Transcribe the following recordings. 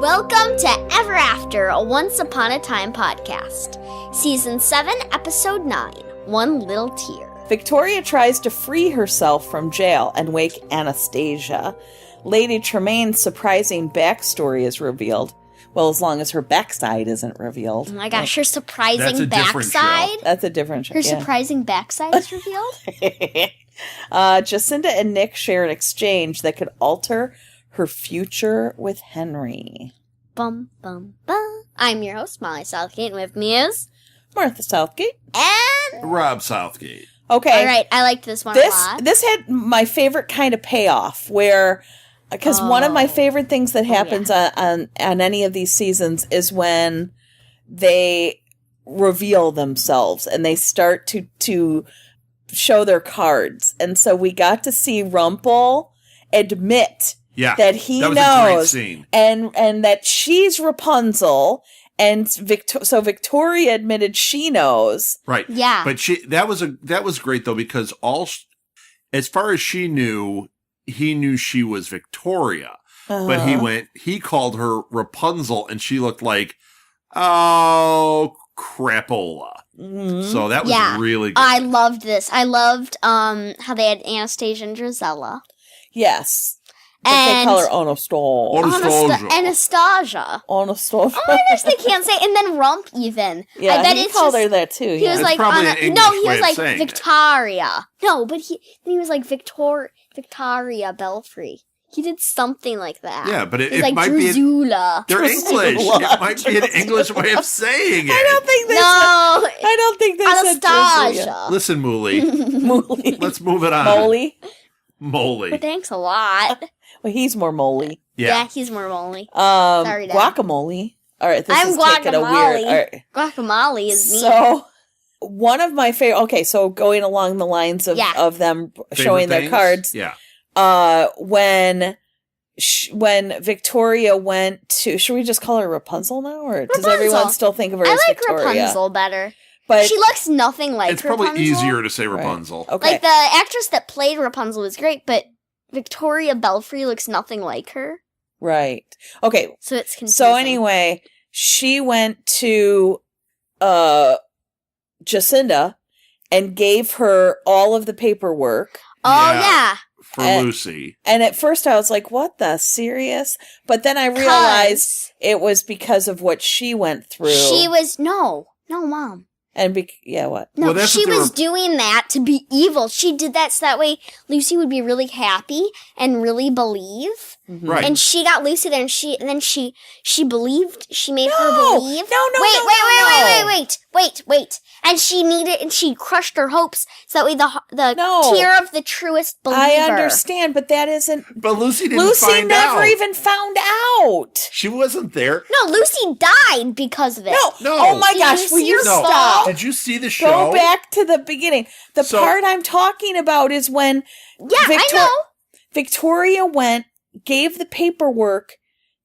Welcome to Ever After, a Once Upon a Time podcast. Season 7, Episode 9, One Little Tear. Victoria tries to free herself from jail and wake Anastasia. Lady Tremaine's surprising backstory is revealed. Well, as long as her backside isn't revealed. Oh my gosh, her surprising That's a different backside? show. That's a different show. Her surprising backside is revealed? Jacinda and Nick share an exchange that could alter her future with Henry. Bum, bum, bum. I'm your host, Molly Southgate, and with me is... Martha Southgate. And... Rob Southgate. Okay. All right, I liked this one a lot. This had my favorite kind of payoff where... Because one of my favorite things that happens on any of these seasons is when they reveal themselves and they start to show their cards. And so we got to see Rumpel admit that he that was knows a great scene. and that she's Rapunzel. And so Victoria admitted she knows. Right. Yeah. But that was great though, because as far as she knew, he knew she was Victoria, but he called her Rapunzel and she looked like, oh, crapola. Mm-hmm. So that was really good. I loved this. I loved how they had Anastasia and Drizella. Yes. But And they call her Anastasia. Anastasia. Anastasia. Oh my gosh, they can't say it. And then Rump even. Yeah, I bet he it's called just, her that too. He was It's like, probably an he English was way of like saying it. Victoria. No, but he was like Victoria Belfry. He did something like that. Yeah, but He was it like might be Drusilla. they're English. It might be an English way of saying it. I don't think they said. I don't think they said Anastasia. Listen, Mooley. Moly. Let's move it on. Moly. But thanks a lot. Well, he's more moly. Yeah, he's more Molly. Sorry, Dad. Guacamole. All right, this I'm is taking a weird. Guacamole. All right. Guacamole is me. So, one of my favorite. Okay, so going along the lines of them showing their cards. Yeah. When Victoria went to, should we just call her Rapunzel now, or does everyone still think of her as I like Victoria? Rapunzel better. But She looks nothing like It's probably Rapunzel. easier to say Rapunzel. Okay. Like, the actress that played Rapunzel was great, but Victoria Belfry looks nothing like her. Right. Okay. So it's confusing. So anyway, she went to Jacinda and gave her all of the paperwork. Oh, Yeah. yeah. For Lucy. And at first I was like, what the? Serious? But then I realized it was because of what she went through. She was... No, Mom. And what? No, Well, that's she what they was were- doing that to be evil. She did that so that way Lucy would be really happy and really believe. Right. And she got Lucy there, and then she believed. She made her believe. No. Wait. And she crushed her hopes so that way the No. tear of the truest believer. I understand, but that isn't... But Lucy didn't Lucy find never out. even found out. She wasn't there. No, Lucy died because of it. No. Oh my Did gosh, you will see you her stop? Did you see the show? Go back to the beginning. The part I'm talking about is when I know. Victoria gave the paperwork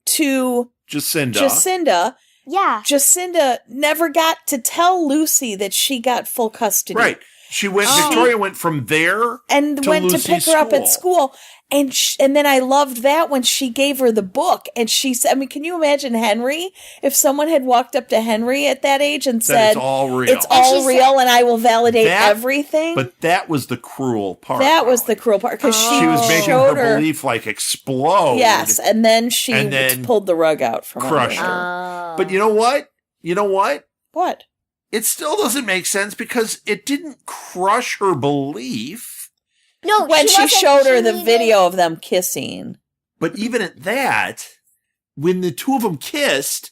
to Jacinda. Yeah. Jacinda never got to tell Lucy that she got full custody. Right. Victoria went from there And to went Lucy's to pick her up at school. And then I loved that when she gave her the book. And she said, I mean, can you imagine Henry? If someone had walked up to Henry at that age and said, it's all real. It's all real and I will validate everything. But that was the cruel part. That was the cruel part. Because She was making showed her belief explode. Yes, and then she pulled the rug out from crushed under her. But you know what? What? It still doesn't make sense because it didn't crush her belief. No, When she showed her the needed- video of them kissing. But even at that, when the two of them kissed,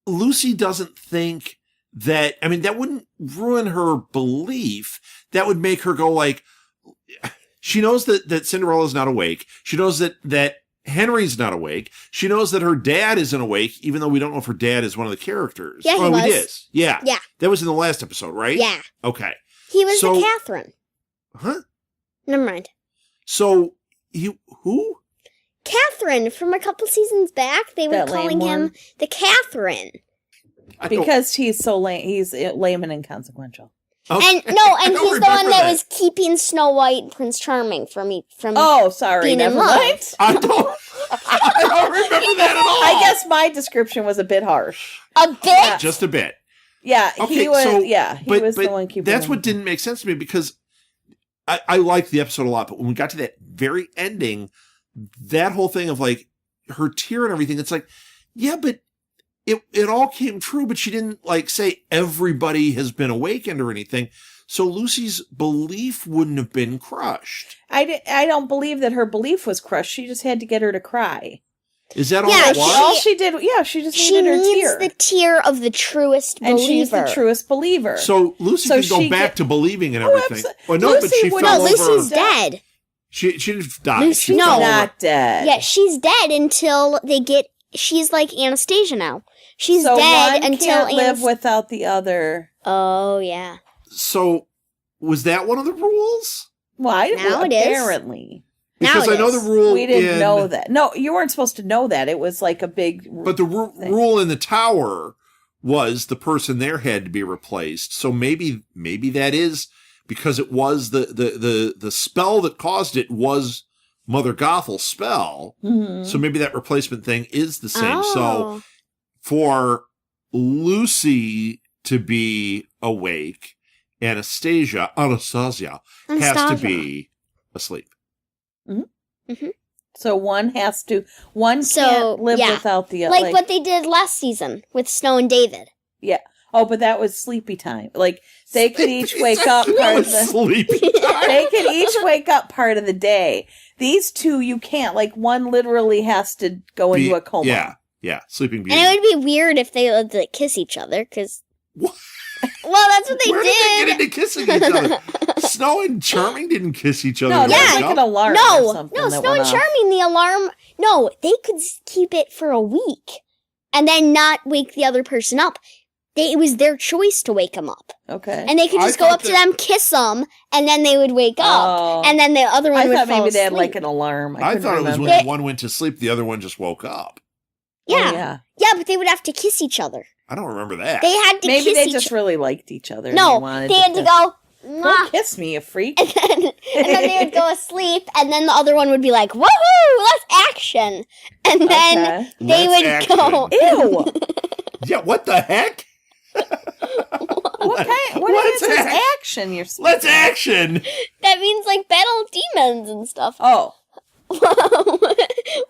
Lucy doesn't think that, I mean, that wouldn't ruin her belief. That would make her go like, she knows that Cinderella's not awake. She knows that Henry's not awake. She knows that her dad isn't awake, even though we don't know if her dad is one of the characters. Yeah, he was. We did. Yeah. Yeah. That was in the last episode, right? Yeah. Okay. He was the Catherine. Huh? Never mind. So, who? Catherine, from a couple seasons back, they were That calling lame him one? the Catherine. Because he's so lame. He's lame and inconsequential. Okay. And he's the one remember that was keeping Snow White and Prince Charming from Oh, sorry. being in Never love. mind. I don't I don't remember that at all. I guess my description was a bit harsh. A bit? Just a bit. Yeah, Okay, he was. so, He was the one keeping. That's what didn't make sense to me because I liked the episode a lot, but when we got to that very ending, that whole thing of like her tear and everything, it's like, yeah, but it all came true, but she didn't like say everybody has been awakened or anything. So Lucy's belief wouldn't have been crushed. I don't believe that her belief was crushed. She just had to get her to cry. Is that all Yeah, it was? All she did, she just She needed her needs tear. the tear of the truest believer. And she's the truest believer. So Lucy can go back to believing and everything. Well, no, but she fell over. Lucy's dead. She didn't die. Lucy- She no. fell over. Not dead. Yeah, she's dead until they get... She's like Anastasia now. She's so dead one until... can't live without the other. Oh, yeah. So was that one of the rules? Well, I Now it is. apparently. Because Now it I know is. the rule. We didn't know that. No, you weren't supposed to know that. It was like a big. But the rule in the tower was the person there had to be replaced. So maybe that is because it was the spell that caused it was Mother Gothel's spell. Mhm. So maybe that replacement thing is the same. Oh. So for Lucy to be awake, Anastasia has to be asleep. So one has to. One So, can't live yeah. without the other. Like what they did last season with Snow and David. Yeah. Oh, but that was sleepy time. Like they could each wake up part of the. Sleepy. They could each wake up part of the day. These two, you can't. Like one literally has to go into a coma. Yeah. Sleeping Beauty. And it would be weird if they would like, kiss each other, because... What? Well, that's what they Where did. did they get into kissing each other? Snow and Charming didn't kiss each other. No, growing that's like up. an alarm. or No, something no, that Snow went and off. Charming, the alarm... No, they could keep it for a week and then not wake the other person up. It was their choice to wake them up. Okay. And they could I just go thought up to them, kiss them, and then they would wake up. Oh. And then the other one I would thought fall maybe they had asleep. like an alarm. I couldn't thought it was remember. when one went to sleep, the other one just woke up. Yeah. Oh, yeah. Yeah, but they would have to kiss each other. I don't remember that. They had to Maybe kiss they each just really liked each other. and No, wanted they had to go... Don't "Mwah," kiss me, you freak. and then they would go asleep, and then the other one would be like, "Woohoo! Let's action!" And then Okay. they Let's would action. go. Ew. Yeah, what the heck? What Let's is this act. action you're Let's action. That means like battle demons and stuff. Oh, What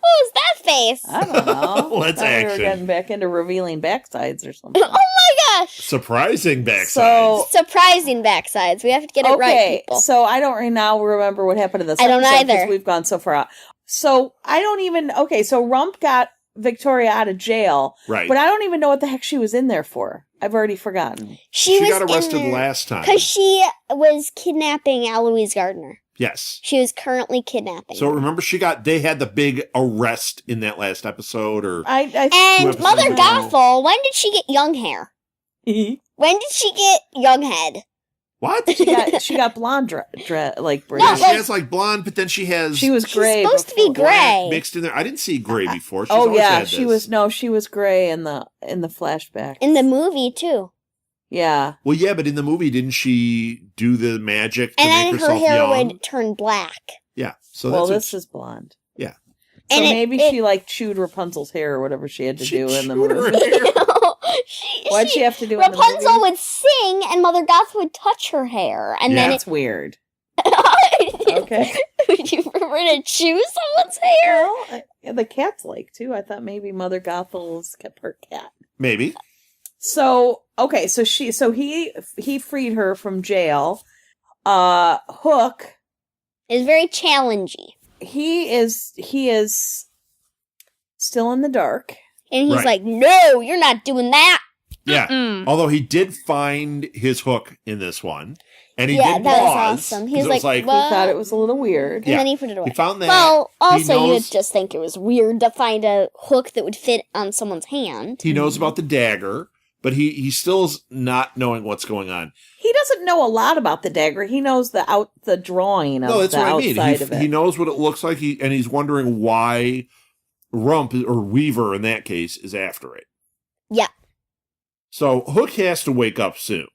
was that face? I don't know. Let's Thought we action. were getting back into revealing backsides or something. Oh my gosh! Surprising backside. So Surprising backsides. We have to get it right, people. so I don't now remember what happened to this. I don't episode 'cause either. We've gone so far out. So I don't even. Okay, so Rump got Victoria out of jail, right. but I don't even know what the heck she was in there for. I've already forgotten. She was got arrested last time. because she was kidnapping Eloise Gardner. Yes. She was currently kidnapping. So her. remember, they had the big arrest in that last episode, or I And episodes Mother ago. Gothel, when did she get young hair? When did she get young head? what? she got blonde like Yeah, braids. she has like blonde, but then she has She was She's gray. supposed to be before. gray. mixed in there. I didn't see gray before. She's Oh always yeah, had she this. was gray in the flashback. In the movie, too. Yeah. Well, yeah, but in the movie, didn't she do the magic to And make then her herself hair young? would turn black. Yeah. So Well, that's this is blonde. Yeah. So And maybe she like chewed Rapunzel's hair or whatever she had to She do in the chewed her movie. hair. What'd she have to do in the Rapunzel movie? would sing, and Mother Goth would touch her hair, and then That's weird. it. Okay. Would you prefer to chew someone's hair? Well, the cat's like too. I thought maybe Mother Gothel's kept her cat. Maybe. So okay, so he freed her from jail. Hook, It's very challenging, he is still in the dark. and he's Right. like, "No, you're not doing that." Yeah. Mm. Although he did find his hook in this one, and he Yeah, did that was pause. awesome. 'cause He was it was like, like "What?" I thought it was a little weird. And Yeah. then he put it away. he found that. Well, also, He you would knows- just think it was weird to find a hook that would fit on someone's hand. He knows about the dagger, but he still's not knowing what's going on. He doesn't know a lot about the dagger. He knows the drawing of No, that's the what I mean. outside of it. He knows what it looks like, and he's wondering why Rump, or Weaver in that case, is after it. Yeah. So Hook has to wake up soon.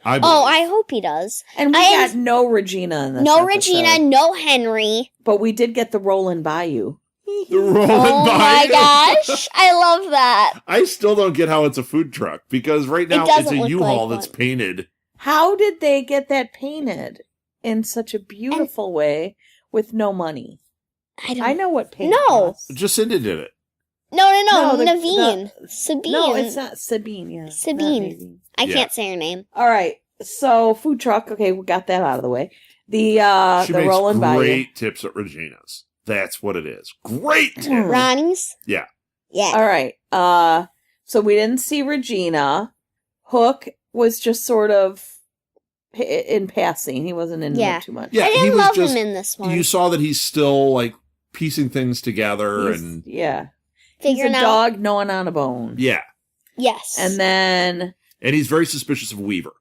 I Oh, believe. I hope he does. And we I got no Regina in this No episode. Regina, no Henry. But we did get the Roland Bayou. The rolling Oh my bayou. gosh. I love that. I still don't get how it's a food truck because right now it's doesn't a look U-Haul like that's one. painted. How did they get that painted in such a beautiful way with no money? I know what paint No. costs. Jacinda did it. No, No, Naveen. Sabine. No, it's not Sabine. Yeah, Sabine. not Naveen. I Yeah. can't say her name. All right. So food truck. Okay, we got that out of the way. She The makes rolling bayou. great tips at Regina's. That's what it is. Great tips. Ronnie's? Yeah. Yeah. All right. So we didn't see Regina. Hook was just sort of in passing. He wasn't in Yeah. it too much. Yeah, I he didn't was love just, him in this one. You saw that he's still like piecing things together He's a Figuring out. dog gnawing on a bone. yeah. Yes. And then, And he's very suspicious of Weaver.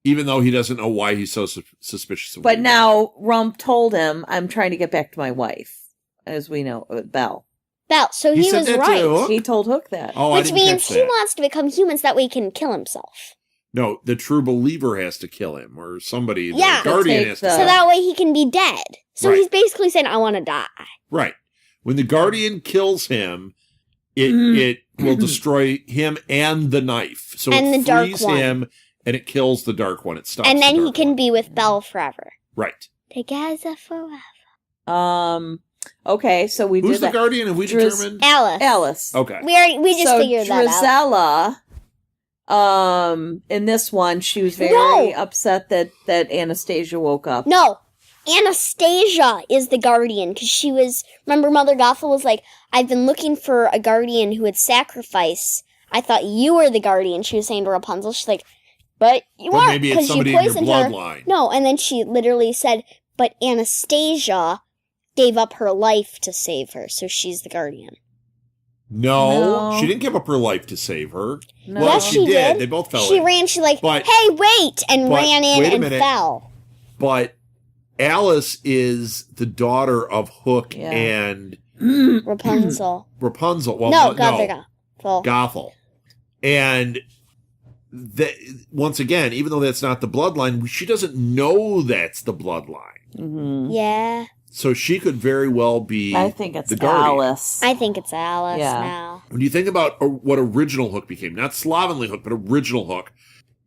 Even though he doesn't know why he's so suspicious of but Weaver. now Rump told him, "I'm trying to get back to my wife," as we know, Belle. Belle, so He he said was that to right. Hook? He told Hook that. Oh, I Which didn't means catch he that. wants to become human so that way he can kill himself. No, the true believer has to kill him, or somebody. Yeah. The guardian To has take to So kill him. that way he can be dead. So Right. he's basically saying, I want to die. Right. When the guardian kills him, it will destroy him and the knife. So And it the dark frees one. him, and it kills the dark one. It stops. And then the he dark can one. be with Belle forever. Right. Together forever. Okay, so we Who's did the that. guardian? Have we determined? Alice. Alice. Okay. We just So figured that out. Drizella, in this one, she was very No. upset that Anastasia woke up. No. Anastasia is the guardian because she was. Remember, Mother Gothel was like, I've been looking for a guardian who would sacrifice. I thought you were the guardian. She was saying to Rapunzel, she's like, but you But aren't maybe it's because you somebody in your poisoned her. bloodline. No, and then she literally said, but Anastasia gave up her life to save her, so she's the guardian. No, No. she didn't give up her life to save her. No. Well, Yes, she did. They both fell She in. ran, she like, But- hey, wait, and but ran in wait a and minute. fell. But Alice is the daughter of Hook Yeah. and Rapunzel. Rapunzel. Well, no, no, Gothel. Gothel. And once again, even though that's not the bloodline, she doesn't know that's the bloodline. Mm-hmm. Yeah, So she could very well be I think it's the guardian. Alice. I think it's Alice Yeah. now. When you think about what original Hook became, not slovenly Hook, but original Hook,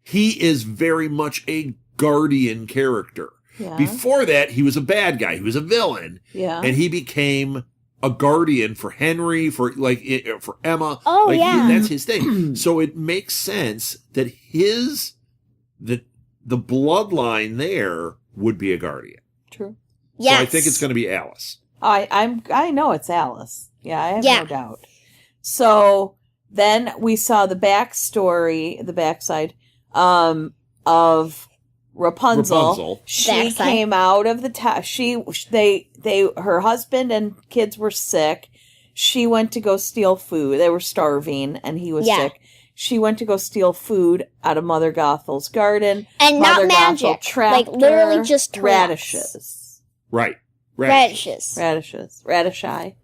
he is very much a guardian character. Yeah. Before that, he was a bad guy. He was a villain. Yeah. And he became a guardian for Henry, for Emma. Oh, like, yeah. that's his thing. So it makes sense that the bloodline there would be a guardian. True. Yes. So I think it's going to be Alice. I know it's Alice. Yeah, I have Yeah. no doubt. So then we saw the backstory, the backside, of Rapunzel. She Backside. came out of the town. Her husband and kids were sick. She went to go steal food. They were starving, and he was Yeah. sick. She went to go steal food out of Mother Gothel's garden. And Mother not Gothel magic. trapped Like, literally her. just traps. radishes. Right. Radishes. Radishai.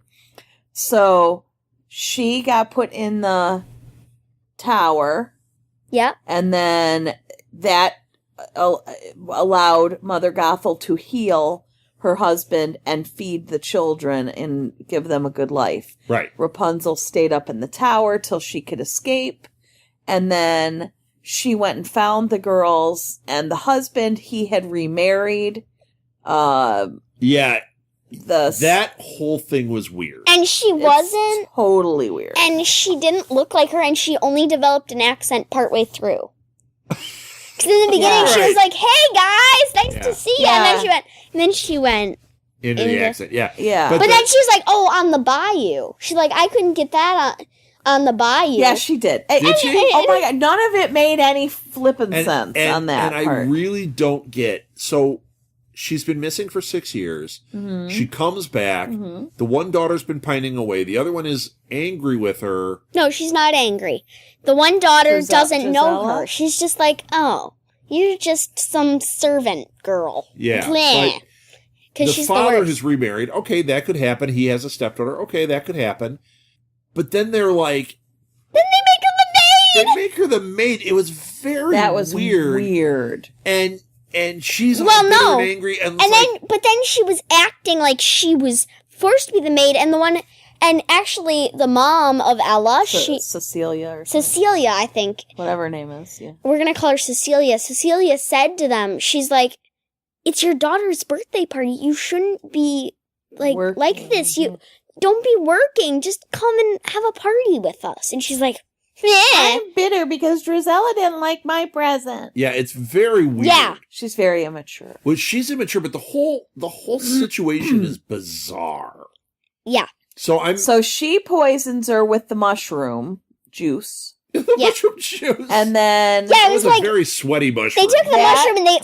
So she got put in the tower, Yep. and then that allowed Mother Gothel to heal her husband and feed the children and give them a good life. Right. Rapunzel stayed up in the tower till she could escape, and then she went and found the girls and the husband. He had remarried. Yeah. That whole thing was weird. And she It's wasn't, totally weird. and she didn't look like her, and she only developed an accent partway through. Because in the beginning, Yeah. she was Right. like, hey, guys, nice Yeah. to see you. Yeah. And then she went, Into in the the- accent. Yeah. Yeah. But but then she was like, oh, on the bayou. She's like, I couldn't get that on the bayou. Yeah, she did. Did she? Oh my god, none of it made any flippin' sense on that and part. I really don't get. So she's been missing for 6 years. Mm-hmm. She comes back. The one daughter's been pining away. The other one is angry with her. No, she's not angry. The one daughter doesn't know Gisela? her. She's just like, oh, you're just some servant girl. Yeah, Bleh. but Because the she's the father worst. has remarried. Okay, that could happen. He has a stepdaughter. Okay, that could happen. But then they're like, Then they make her the maid! they make her the maid. It was very That was weird. weird. And she's all Well, bitter no. and angry. And, And then, but then she was acting like she was forced to be the maid, and actually the mom of Ella, Cecilia I think. Whatever her name is, yeah. We're going to call her Cecilia. Cecilia said to them, she's like, it's your daughter's birthday party. You shouldn't be like this. You don't be working. Just come and have a party with us. And she's like, I'm bitter because Drizella didn't like my present. Yeah, it's very weird. Yeah. She's very immature. Well, she's immature, but the whole situation is bizarre. Yeah. So she poisons her with the mushroom juice. Mushroom juice. And then it was a like very sweaty mushroom. they took the mushroom and they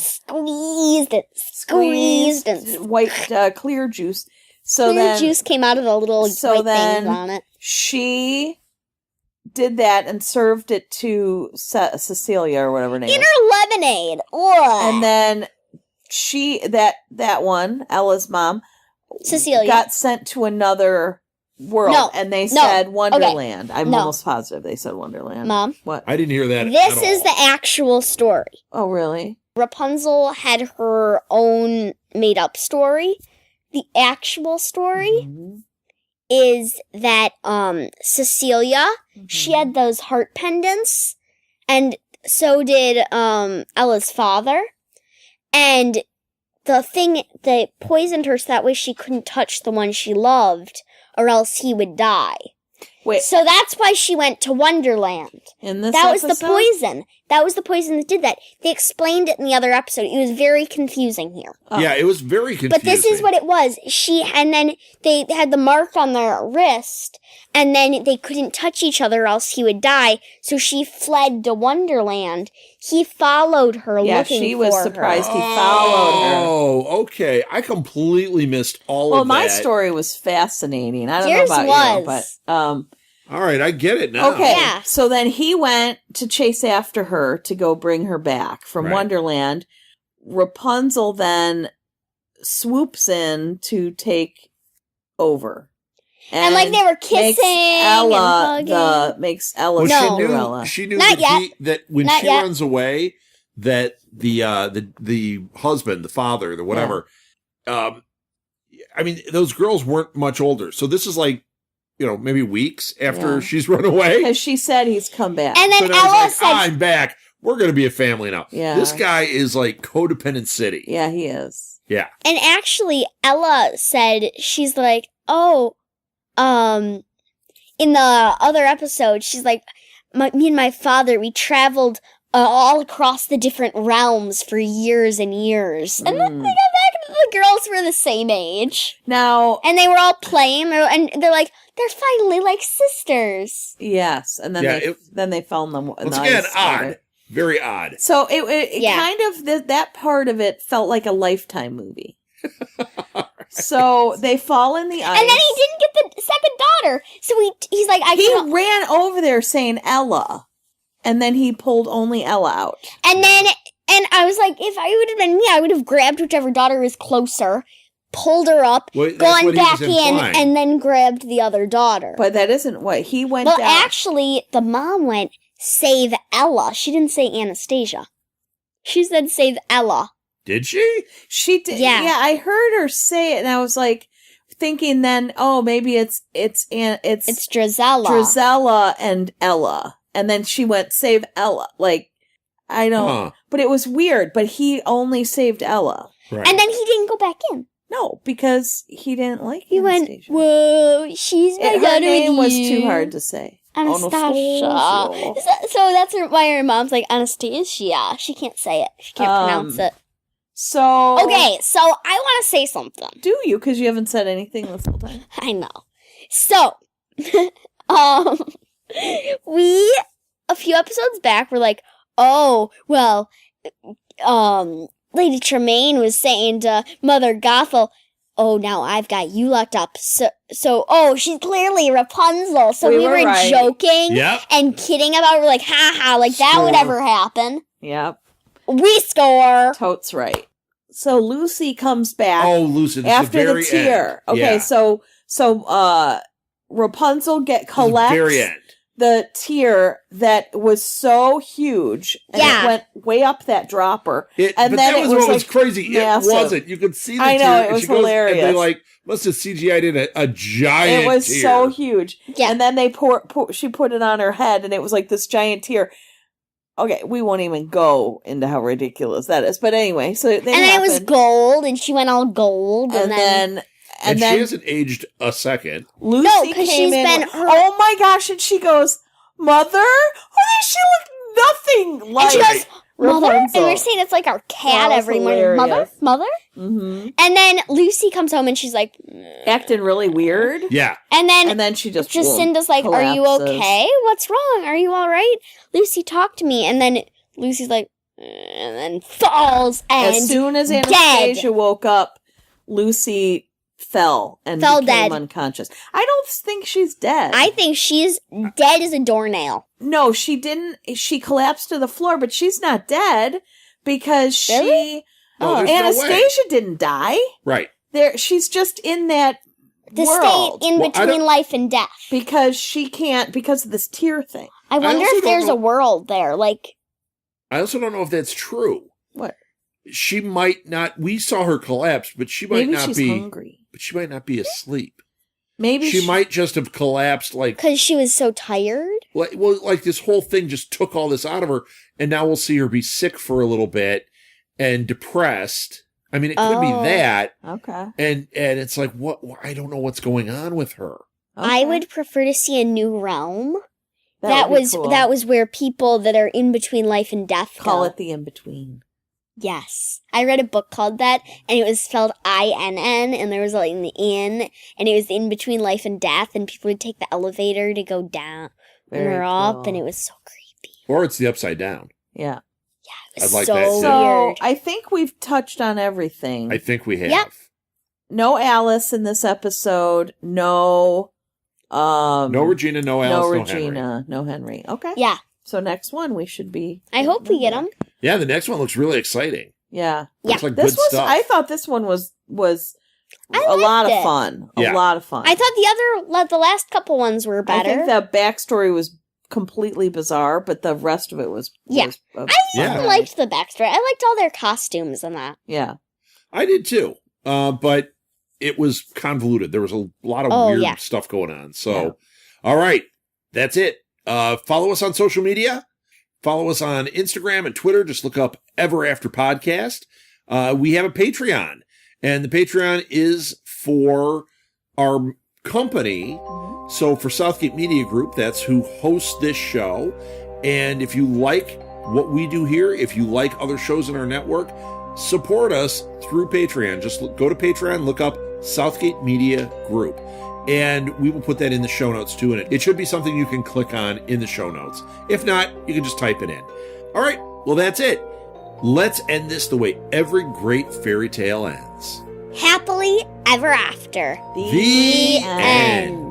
squeezed it. White clear juice. Clear juice came out of the little white things on it. She did that and served it to Cecilia or whatever her name is. In her lemonade. Ugh. And then that one, Ella's mom, Cecilia, got sent to another world, and they said Wonderland. Okay. I'm almost positive they said Wonderland. Mom, what? I didn't hear that. This is the actual story. Oh, really? Rapunzel had her own made-up story. The actual story is that Cecilia, she had those heart pendants, and so did Ella's father, and they poisoned her so that way she couldn't touch the one she loved, or else he would die. Wait. So that's why she went to Wonderland. That was the poison. That was the poison that did that. They explained it in the other episode. It was very confusing here. Oh. Yeah, it was very confusing. But this is what it was. And then they had the mark on their wrist, and then they couldn't touch each other, or else he would die. So she fled to Wonderland. He followed her looking for her. Yeah, she was surprised he followed her. Oh, okay. I completely missed all of that. Well, my story was fascinating. I don't Yours know about you, but all right, I get it now. Okay, yeah. So then he went to chase after her to go bring her back from Wonderland. Rapunzel then swoops in to take over. And like they were kissing and hugging. Makes Ella Cinderella. She knew Not that, yet. that when Not she yet. runs away, that the husband, the father, the whatever, I mean, those girls weren't much older. So this is like, maybe weeks after she's run away. Because she said he's come back. And then so Ella said, I'm back. We're going to be a family now. Yeah. This guy is like codependent city. Yeah, he is. Yeah. And actually, Ella said, she's like, in the other episode, she's like, me and my father, we traveled all across the different realms for years and years. And then they got back, and the girls were the same age. Now, and they were all playing, and they're like, they're finally like sisters. Yes, and then then they fell in the once again, odd. Very odd. So it kind of, that part of it felt like a Lifetime movie. So they fall in the ice. And then he didn't get the second daughter. So he's like, he ran over there saying Ella. And then he pulled only Ella out. And I was like, if I would have been me, I would have grabbed whichever daughter was closer, pulled her up, gone back in, and then grabbed the other daughter. But that isn't what he went down. Well, actually, the mom went, save Ella. She didn't say Anastasia. She said save Ella. Did she? She did. Yeah. Yeah, I heard her say it, and I was like, thinking then, oh, maybe it's Drizella. Drizella and Ella. And then she went, save Ella. Like, I don't, but it was weird, but he only saved Ella. Right. And then he didn't go back in. No, because he didn't like He Anastasia. went, whoa, she's my daughter. Her name was too hard to say. Anastasia. So that's why her mom's like, Anastasia. She can't say it. She can't pronounce it. So. Okay, so I want to say something. Do you? Because you haven't said anything this whole time. I know. So, a few episodes back, were like, oh, well, Lady Tremaine was saying to Mother Gothel, oh, now I've got you locked up. So, she's clearly Rapunzel. So we were joking and kidding about it. We're like, ha, like that would ever happen. Yep. We score. Totes right. So Lucy comes back. Oh, Lucy, after the tear. End. Okay, so Rapunzel collects very end. the tear that was so huge, and Yeah. it went way up that dropper. But then that was it what was, was crazy. massive. It wasn't. You could see the I know, tear. it and was she goes, hilarious. And they like must have CGI'd in a giant It was tear. so huge. Yeah. And then she put it on her head, and it was like this giant tear. Okay, we won't even go into how ridiculous that is. But anyway, so And then it was gold, and she went all gold, and then And she then hasn't aged a second. Lucy No, 'cause came she's in. been- Oh my gosh! And she goes, "Mother, oh, she looked nothing like." and she goes, Mother, Rapunzel. and we're saying it's like our cat That was every morning. Mother. Mm-hmm. And then Lucy comes home and she's like, Acting really weird. Yeah. and And then she just Jacinda's like, "Are you collapses. okay? What's wrong? Are you all right? Lucy, talk to me." And then Lucy's like, and then falls and As soon as dead. Anastasia woke up, Lucy fell and Fell became dead. unconscious. I don't think she's dead. I think she's dead as a doornail. No, she didn't. She collapsed to the floor, but she's not dead because Really? No, there's no way. Anastasia didn't die. Right. She's just in that The world state in Well, I between don't- life and death. because she can't because of this tear thing. I wonder also if don't there's know- a world there. Like, I also don't know if that's true. What? She might not. We saw her collapse, but she might Maybe not she's be. hungry. But she might not be asleep. Maybe She might just have collapsed, like because she was so tired. like this whole thing just took all this out of her, and now we'll see her be sick for a little bit and depressed. I mean, it could be Oh. that, Okay. and it's like what I don't know what's going on with her. I Okay. would prefer to see a new realm. That would be cool. That was where people that are in between life and death Call go. it the in between. Yes. I read a book called that, and it was spelled INN, and there was like an in, and it was in between life and death, and people would take the elevator to go down or up, and it was so creepy. Or it's the upside down. Yeah. It was I'd like so that too. So weird. I think we've touched on everything. I think we have. Yep. No Alice in this episode. No. No Regina, no Alice, no Henry. Regina, no Henry. Okay. Yeah. So next one we should be. I hope we get them. Yeah, the next one looks really exciting. Yeah. Yeah. Looks like This good was. stuff. I thought this one was I a lot liked of it. fun. Yeah. A lot of fun. I thought the last couple ones were better. I think the backstory was completely bizarre, but the rest of it was. Yeah. was Yeah. I liked the backstory. I liked all their costumes and that. Yeah. I did too. But it was convoluted. There was a lot of weird yeah. stuff going on. So, Yeah. all right, that's it. Follow us on social media. Follow us on Instagram and Twitter. Just look up Ever After Podcast. We have a Patreon, and the Patreon is for our company. So for Southgate Media Group, that's who hosts this show. And if you like what we do here, if you like other shows in our network, support us through Patreon. Just go to Patreon, look up Southgate Media Group, and we will put that in the show notes too. And it should be something you can click on in the show notes. If not, you can just type it in. All right, well, that's it. Let's end this the way every great fairy tale ends. Happily ever after. The end.